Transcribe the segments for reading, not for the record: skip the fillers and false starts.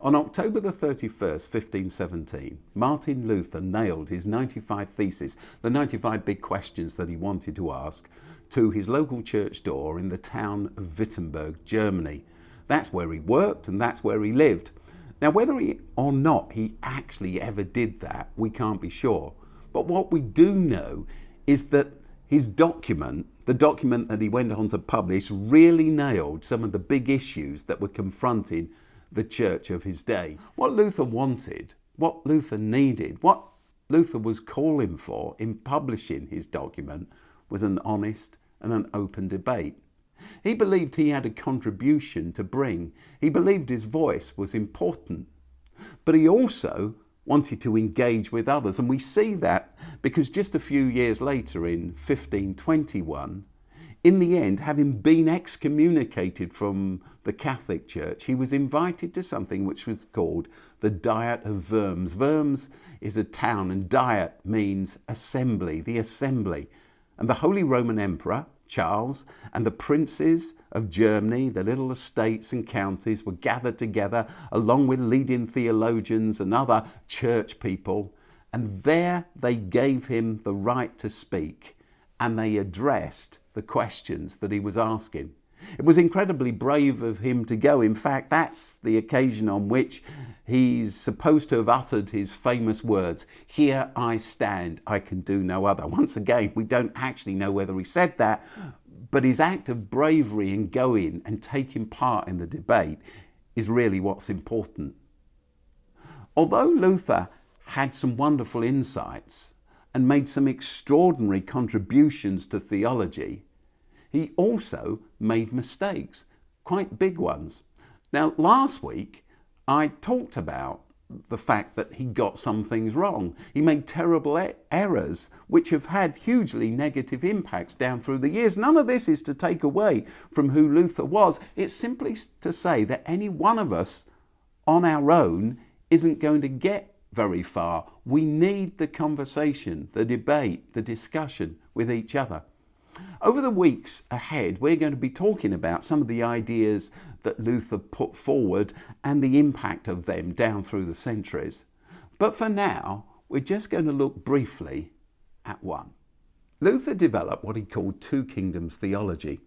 On October the 31st, 1517, Martin Luther nailed his 95 theses, the 95 big questions that he wanted to ask, to his local church door in the town of Wittenberg, Germany. That's where he worked and that's where he lived. Now, whether or not he actually ever did that, we can't be sure. But what we do know is that his document, the document that he went on to publish, really nailed some of the big issues that were confronting the church of his day. What Luther wanted, what Luther needed, what Luther was calling for in publishing his document was an honest and an open debate. He believed he had a contribution to bring. He believed his voice was important. But he also wanted to engage with others. And we see that because just a few years later, in 1521, in the end, having been excommunicated from the Catholic Church, he was invited to something which was called the Diet of Worms. Worms is a town and Diet means assembly, the assembly. And the Holy Roman Emperor, Charles, and the princes of Germany, the little estates and counties, were gathered together along with leading theologians and other church people. And there they gave him the right to speak, and they addressed the questions that he was asking. It was incredibly brave of him to go. In fact, that's the occasion on which he's supposed to have uttered his famous words, "Here I stand, I can do no other." Once again, we don't actually know whether he said that, but his act of bravery in going and taking part in the debate is really what's important. Although Luther had some wonderful insights and made some extraordinary contributions to theology, he also made mistakes, quite big ones. Now, last week, I talked about the fact that he got some things wrong. He made terrible errors, which have had hugely negative impacts down through the years. None of this is to take away from who Luther was. It's simply to say that any one of us on our own isn't going to get very far. We need the conversation, the debate, the discussion with each other. Over the weeks ahead, we're going to be talking about some of the ideas that Luther put forward and the impact of them down through the centuries. But for now, we're just going to look briefly at one. Luther developed what he called two kingdoms theology.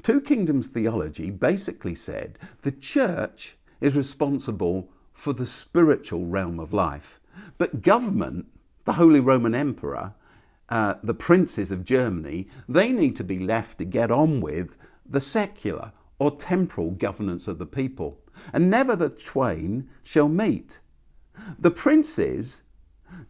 Two kingdoms theology basically said the church is responsible for the spiritual realm of life, but government, the Holy Roman Emperor, the princes of Germany, they need to be left to get on with the secular or temporal governance of the people, and never the twain shall meet. The princes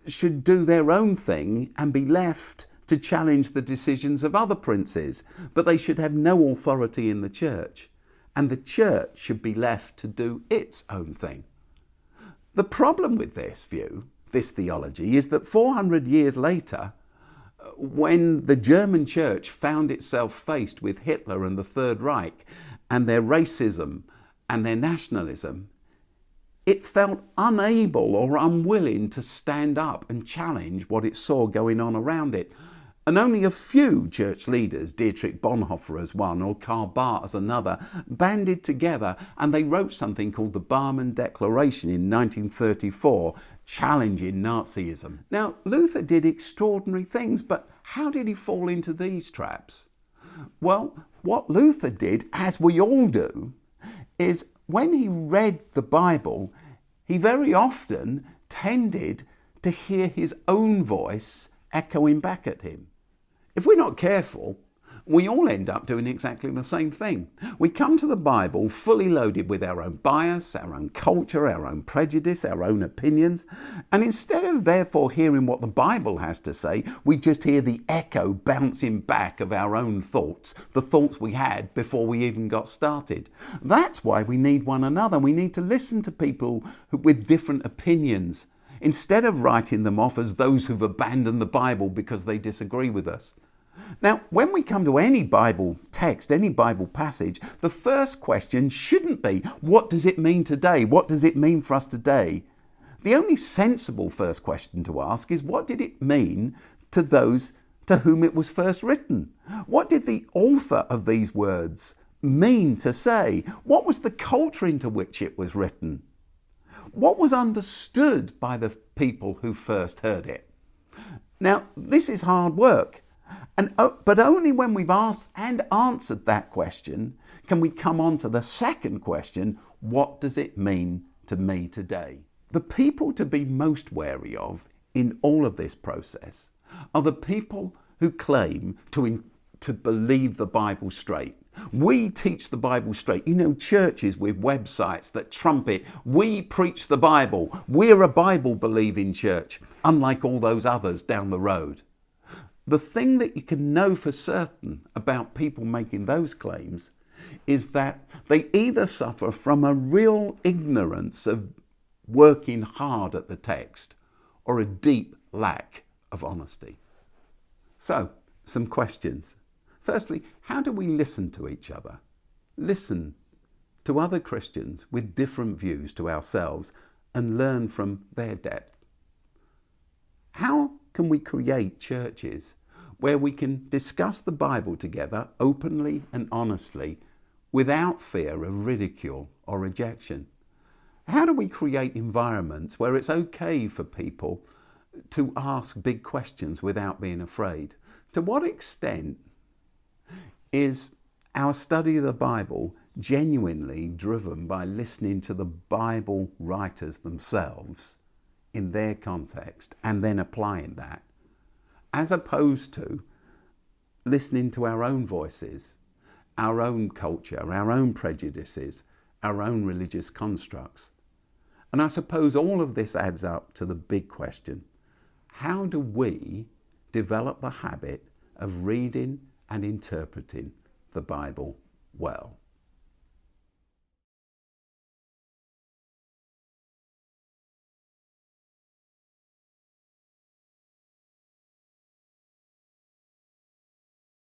should do their own thing and be left to challenge the decisions of other princes, but they should have no authority in the church, and the church should be left to do its own thing. The problem with this view, this theology, is that 400 years later, when the German church found itself faced with Hitler and the Third Reich and their racism and their nationalism, it felt unable or unwilling to stand up and challenge what it saw going on around it. And only a few church leaders, Dietrich Bonhoeffer as one or Karl Barth as another, banded together and they wrote something called the Barmen Declaration in 1934, challenging Nazism. Now, Luther did extraordinary things, but how did he fall into these traps? Well, what Luther did, as we all do, is when he read the Bible, he very often tended to hear his own voice echoing back at him. If we're not careful, we all end up doing exactly the same thing. We come to the Bible fully loaded with our own bias, our own culture, our own prejudice, our own opinions, and instead of therefore hearing what the Bible has to say, we just hear the echo bouncing back of our own thoughts, the thoughts we had before we even got started. That's why we need one another. We need to listen to people with different opinions, instead of writing them off as those who've abandoned the Bible because they disagree with us. Now, when we come to any Bible text, any Bible passage, the first question shouldn't be, what does it mean today? What does it mean for us today? The only sensible first question to ask is, what did it mean to those to whom it was first written? What did the author of these words mean to say? What was the culture into which it was written? What was understood by the people who first heard it? Now, this is hard work, but only when we've asked and answered that question can we come on to the second question: what does it mean to me today? The people to be most wary of in all of this process are the people who claim to believe the Bible straight. We teach the Bible straight. You know, churches with websites that trumpet, we preach the Bible. We're a Bible-believing church, unlike all those others down the road. The thing that you can know for certain about people making those claims is that they either suffer from a real ignorance of working hard at the text or a deep lack of honesty. So, some questions. Firstly, how do we listen to each other? Listen to other Christians with different views to ourselves and learn from their depth. How can we create churches where we can discuss the Bible together openly and honestly without fear of ridicule or rejection? How do we create environments where it's okay for people to ask big questions without being afraid? To what extent is our study of the Bible genuinely driven by listening to the Bible writers themselves in their context and then applying that, as opposed to listening to our own voices, our own culture, our own prejudices, our own religious constructs? And I suppose all of this adds up to the big question: how do we develop the habit of reading and interpreting the Bible well?